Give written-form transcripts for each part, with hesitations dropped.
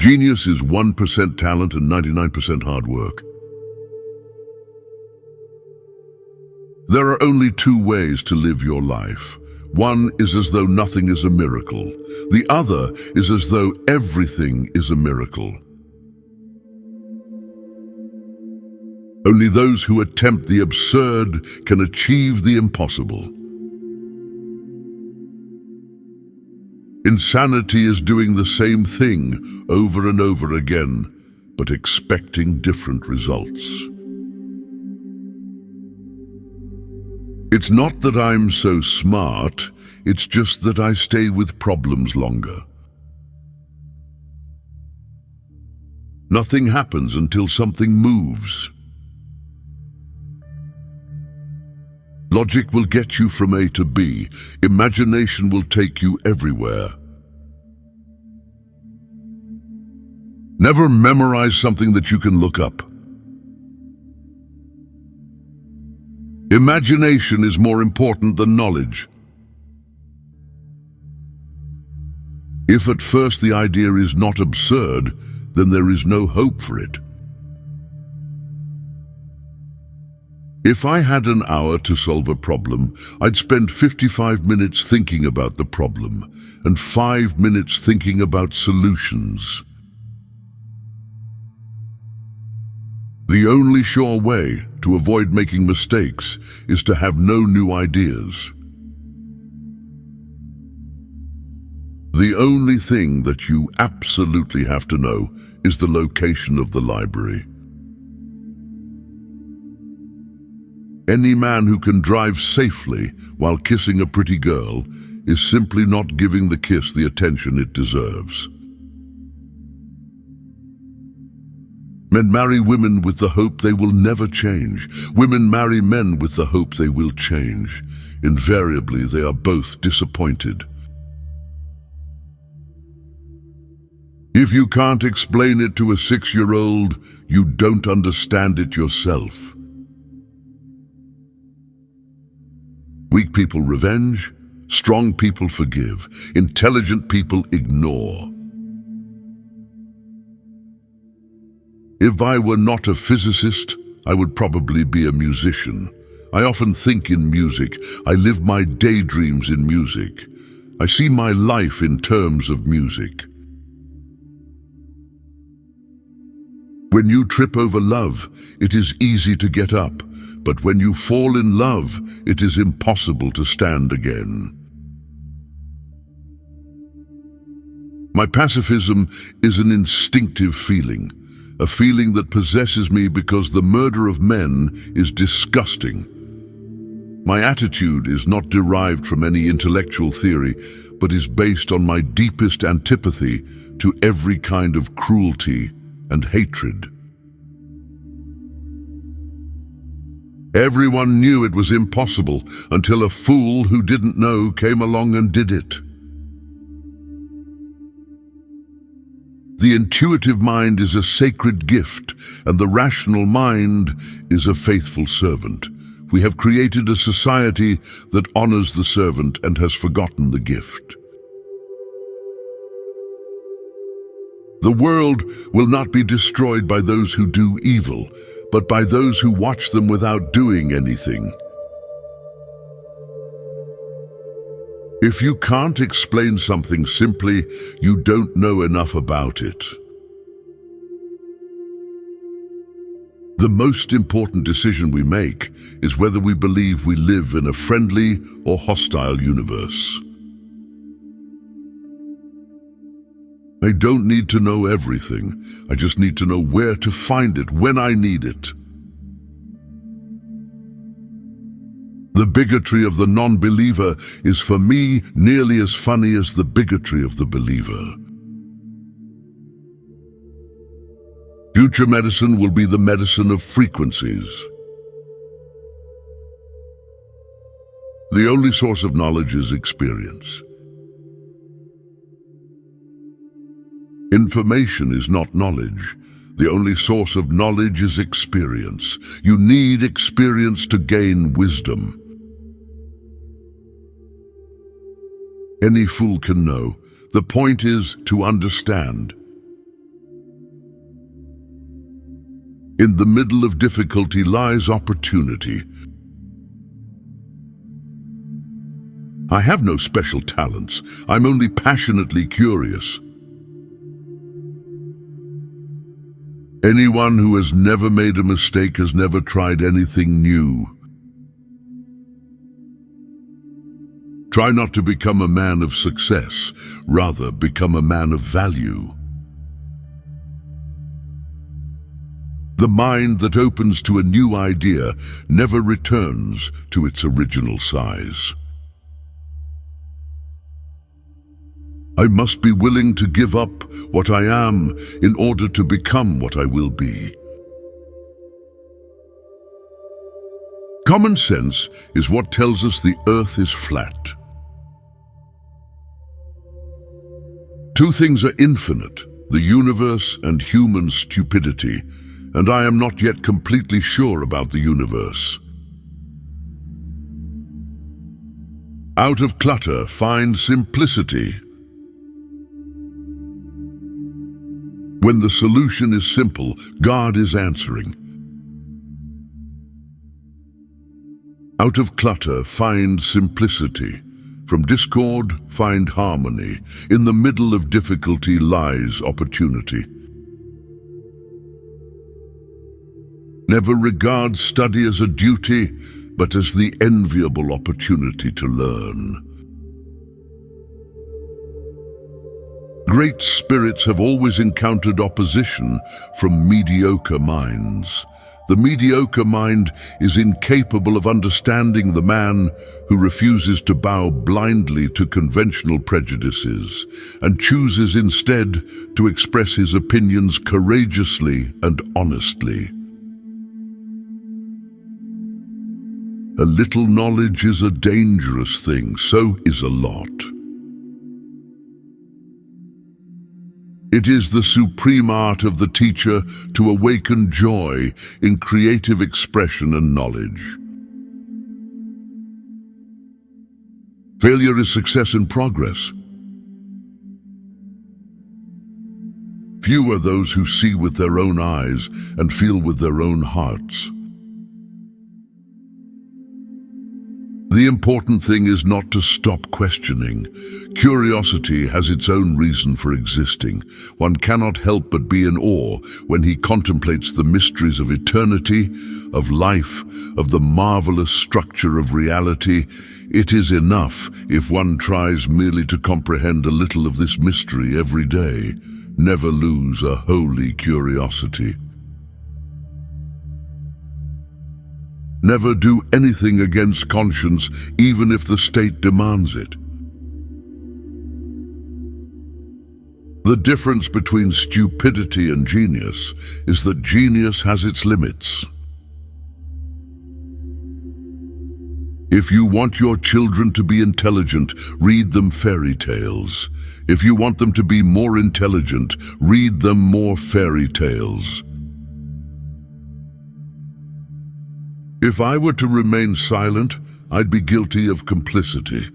Genius is 1% talent and 99% hard work. There are only two ways to live your life. One is as though nothing is a miracle. The other is as though everything is a miracle. Only those who attempt the absurd can achieve the impossible. Insanity is doing the same thing over and over again, but expecting different results. It's not that I'm so smart, it's just that I stay with problems longer. Nothing happens until something moves. Logic will get you from A to B. Imagination will take you everywhere. Never memorize something that you can look up. Imagination is more important than knowledge. If at first the idea is not absurd, then there is no hope for it. If I had an hour to solve a problem, I'd spend 55 minutes thinking about the problem and 5 minutes thinking about solutions. The only sure way to avoid making mistakes is to have no new ideas. The only thing that you absolutely have to know is the location of the library. Any man who can drive safely while kissing a pretty girl is simply not giving the kiss the attention it deserves. Men marry women with the hope they will never change. Women marry men with the hope they will change. Invariably, they are both disappointed. If you can't explain it to a 6-year-old, you don't understand it yourself. Weak people revenge, strong people forgive, intelligent people ignore. If I were not a physicist, I would probably be a musician. I often think in music. I live my daydreams in music. I see my life in terms of music. When you trip over love, it is easy to get up. But when you fall in love, it is impossible to stand again. My pacifism is an instinctive feeling, a feeling that possesses me because the murder of men is disgusting. My attitude is not derived from any intellectual theory, but is based on my deepest antipathy to every kind of cruelty and hatred. Everyone knew it was impossible until a fool who didn't know came along and did it. The intuitive mind is a sacred gift, and the rational mind is a faithful servant. We have created a society that honors the servant and has forgotten the gift. The world will not be destroyed by those who do evil, but by those who watch them without doing anything. If you can't explain something simply, you don't know enough about it. The most important decision we make is whether we believe we live in a friendly or hostile universe. I don't need to know everything. I just need to know where to find it when I need it. The bigotry of the non-believer is for me nearly as funny as the bigotry of the believer. Future medicine will be the medicine of frequencies. The only source of knowledge is experience. Information is not knowledge. The only source of knowledge is experience. You need experience to gain wisdom. Any fool can know. The point is to understand. In the middle of difficulty lies opportunity. I have no special talents. I'm only passionately curious. Anyone who has never made a mistake has never tried anything new. Try not to become a man of success, rather become a man of value. The mind that opens to a new idea never returns to its original size. I must be willing to give up what I am in order to become what I will be. Common sense is what tells us the earth is flat. Two things are infinite, the universe and human stupidity, and I am not yet completely sure about the universe. Out of clutter, find simplicity. When the solution is simple, God is answering. Out of clutter, find simplicity. From discord, find harmony. In the middle of difficulty lies opportunity. Never regard study as a duty, but as the enviable opportunity to learn. Great spirits have always encountered opposition from mediocre minds. The mediocre mind is incapable of understanding the man who refuses to bow blindly to conventional prejudices and chooses instead to express his opinions courageously and honestly. A little knowledge is a dangerous thing, so is a lot. It is the supreme art of the teacher to awaken joy in creative expression and knowledge. Failure is success in progress. Few are those who see with their own eyes and feel with their own hearts. The important thing is not to stop questioning. Curiosity has its own reason for existing. One cannot help but be in awe when he contemplates the mysteries of eternity, of life, of the marvelous structure of reality. It is enough if one tries merely to comprehend a little of this mystery every day. Never lose a holy curiosity. Never do anything against conscience, even if the state demands it. The difference between stupidity and genius is that genius has its limits. If you want your children to be intelligent, read them fairy tales. If you want them to be more intelligent, read them more fairy tales. If I were to remain silent, I'd be guilty of complicity.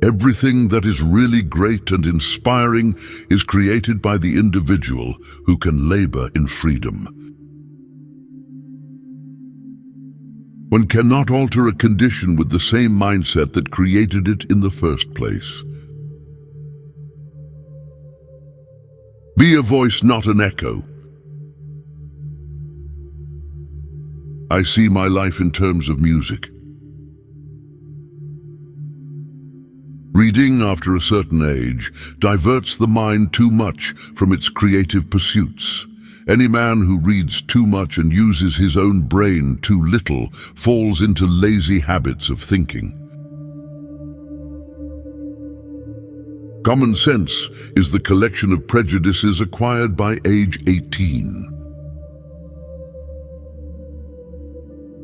Everything that is really great and inspiring is created by the individual who can labor in freedom. One cannot alter a condition with the same mindset that created it in the first place. Be a voice, not an echo. I see my life in terms of music. Reading after a certain age diverts the mind too much from its creative pursuits. Any man who reads too much and uses his own brain too little falls into lazy habits of thinking. Common sense is the collection of prejudices acquired by age 18.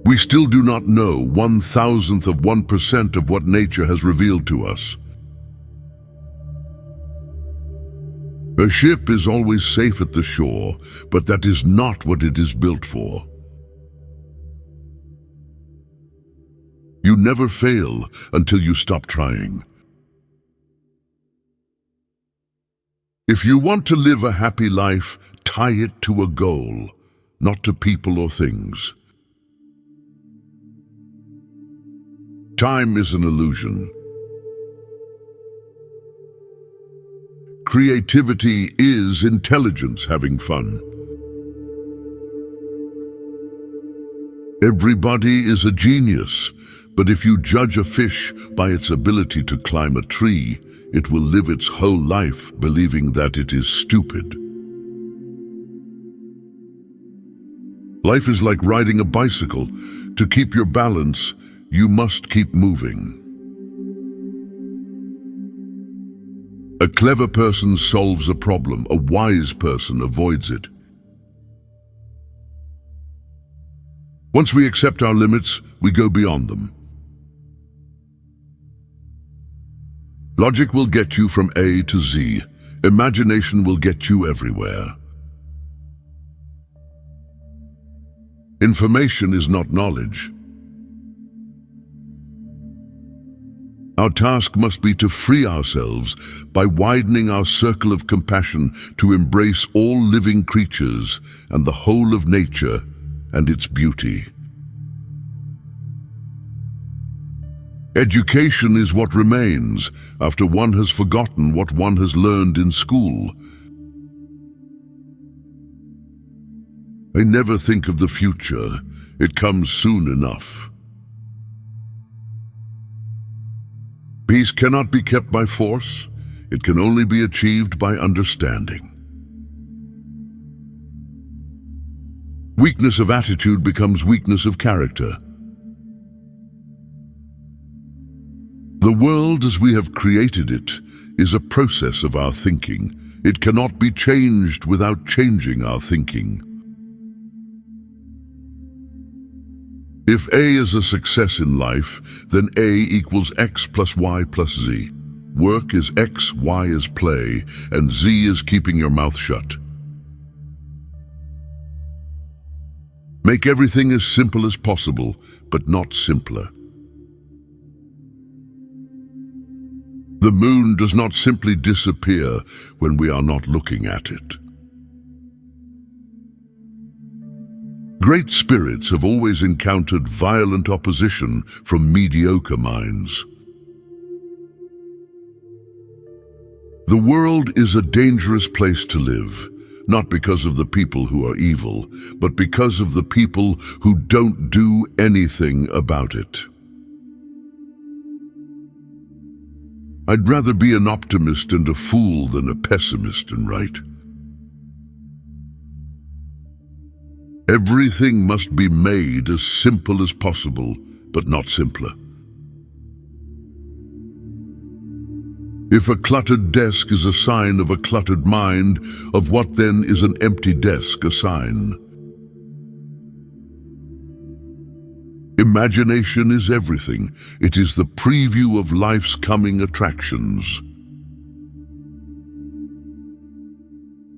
We still do not know 1/1000% of what nature has revealed to us. A ship is always safe at the shore, but that is not what it is built for. You never fail until you stop trying. If you want to live a happy life, tie it to a goal, not to people or things. Time is an illusion. Creativity is intelligence having fun. Everybody is a genius, but if you judge a fish by its ability to climb a tree, it will live its whole life believing that it is stupid. Life is like riding a bicycle. To keep your balance, you must keep moving. A clever person solves a problem. A wise person avoids it. Once we accept our limits, we go beyond them. Logic will get you from A to Z. Imagination will get you everywhere. Information is not knowledge. Our task must be to free ourselves by widening our circle of compassion to embrace all living creatures and the whole of nature and its beauty. Education is what remains after one has forgotten what one has learned in school. I never think of the future. It comes soon enough. Peace cannot be kept by force. It can only be achieved by understanding. Weakness of attitude becomes weakness of character. The world as we have created it is a process of our thinking. It cannot be changed without changing our thinking. If A is a success in life, then A equals X plus Y plus Z. Work is X, Y is play, and Z is keeping your mouth shut. Make everything as simple as possible, but not simpler. The moon does not simply disappear when we are not looking at it. Great spirits have always encountered violent opposition from mediocre minds. The world is a dangerous place to live, not because of the people who are evil, but because of the people who don't do anything about it. I'd rather be an optimist and a fool than a pessimist and right. Everything must be made as simple as possible, but not simpler. If a cluttered desk is a sign of a cluttered mind, of what then is an empty desk a sign? Imagination is everything. It is the preview of life's coming attractions.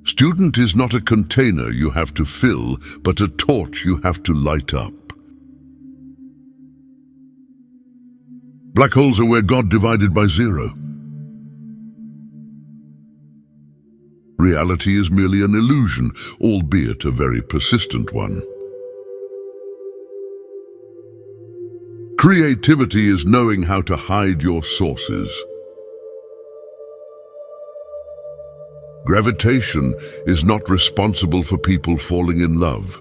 Student is not a container you have to fill, but a torch you have to light up. Black holes are where God divided by zero. Reality is merely an illusion, albeit a very persistent one. Creativity is knowing how to hide your sources. Gravitation is not responsible for people falling in love.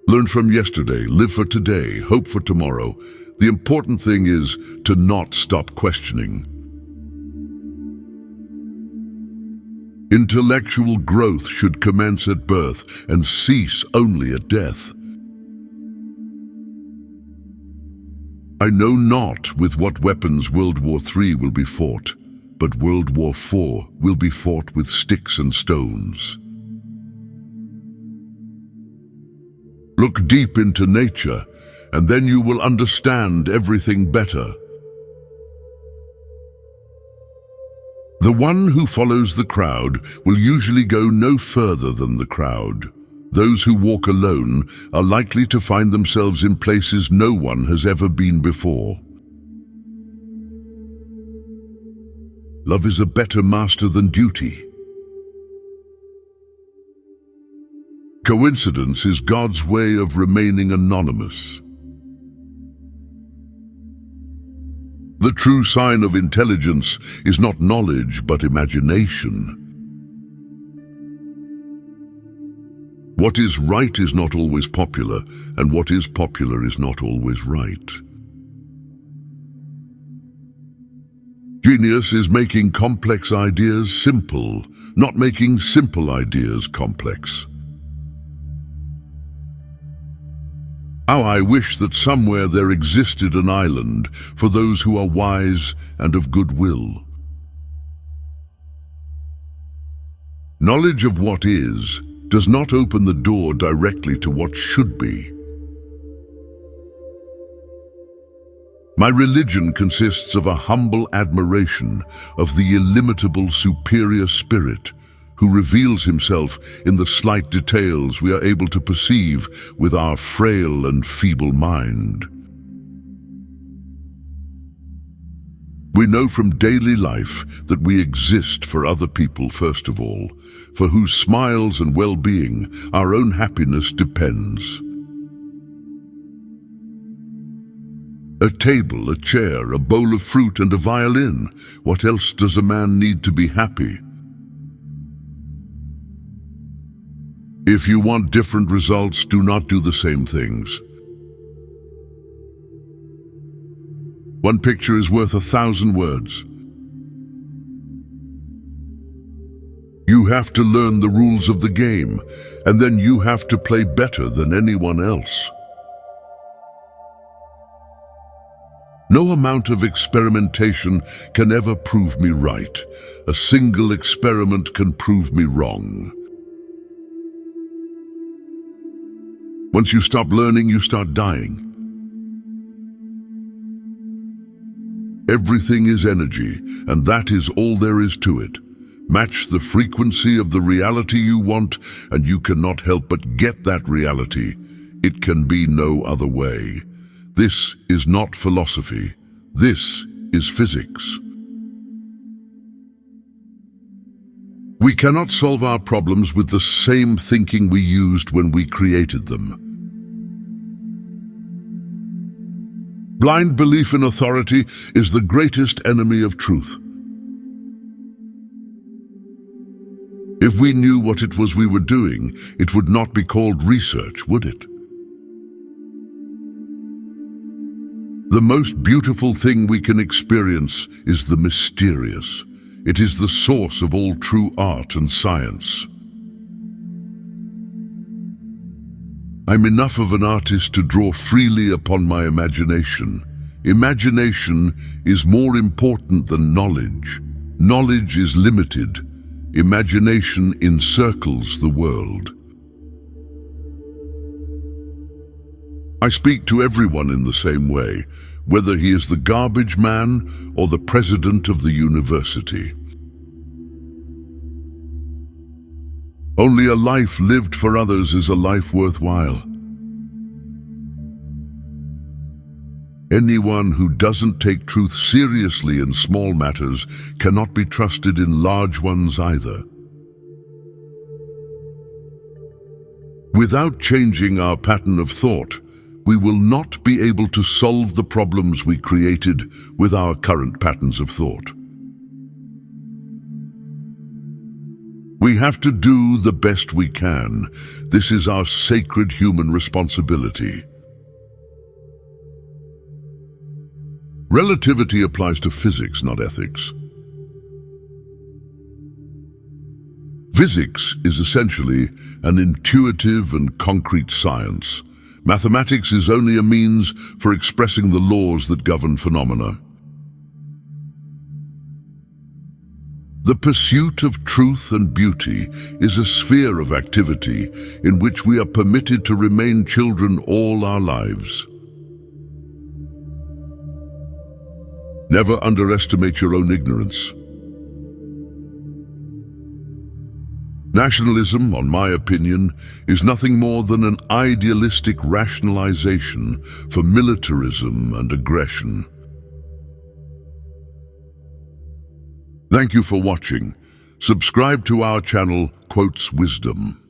Learn from yesterday, live for today, hope for tomorrow. The important thing is to not stop questioning. Intellectual growth should commence at birth and cease only at death. I know not with what weapons World War III will be fought, but World War IV will be fought with sticks and stones. Look deep into nature, and then you will understand everything better. The one who follows the crowd will usually go no further than the crowd. Those who walk alone are likely to find themselves in places no one has ever been before. Love is a better master than duty. Coincidence is God's way of remaining anonymous. The true sign of intelligence is not knowledge, but imagination. What is right is not always popular, and what is popular is not always right. Genius is making complex ideas simple, not making simple ideas complex. How I wish that somewhere there existed an island for those who are wise and of good will. Knowledge of what is does not open the door directly to what should be. My religion consists of a humble admiration of the illimitable superior spirit who reveals himself in the slight details we are able to perceive with our frail and feeble mind. We know from daily life that we exist for other people first of all, for whose smiles and well-being our own happiness depends. A table, a chair, a bowl of fruit and a violin. What else does a man need to be happy? If you want different results, do not do the same things. One picture is worth 1,000 words. You have to learn the rules of the game, and then you have to play better than anyone else. No amount of experimentation can ever prove me right. A single experiment can prove me wrong. Once you stop learning, you start dying. Everything is energy, and that is all there is to it. Match the frequency of the reality you want, and you cannot help but get that reality. It can be no other way. This is not philosophy. This is physics. We cannot solve our problems with the same thinking we used when we created them. Blind belief in authority is the greatest enemy of truth. If we knew what it was we were doing, it would not be called research, would it? The most beautiful thing we can experience is the mysterious. It is the source of all true art and science. I'm enough of an artist to draw freely upon my imagination. Imagination is more important than knowledge. Knowledge is limited. Imagination encircles the world. I speak to everyone in the same way, whether he is the garbage man or the president of the university. Only a life lived for others is a life worthwhile. Anyone who doesn't take truth seriously in small matters cannot be trusted in large ones either. Without changing our pattern of thought, we will not be able to solve the problems we created with our current patterns of thought. We have to do the best we can. This is our sacred human responsibility. Relativity applies to physics, not ethics. Physics is essentially an intuitive and concrete science. Mathematics is only a means for expressing the laws that govern phenomena. The pursuit of truth and beauty is a sphere of activity in which we are permitted to remain children all our lives. Never underestimate your own ignorance. Nationalism, in my opinion, is nothing more than an idealistic rationalization for militarism and aggression. Thank you for watching. Subscribe to our channel, Quotes Wisdom.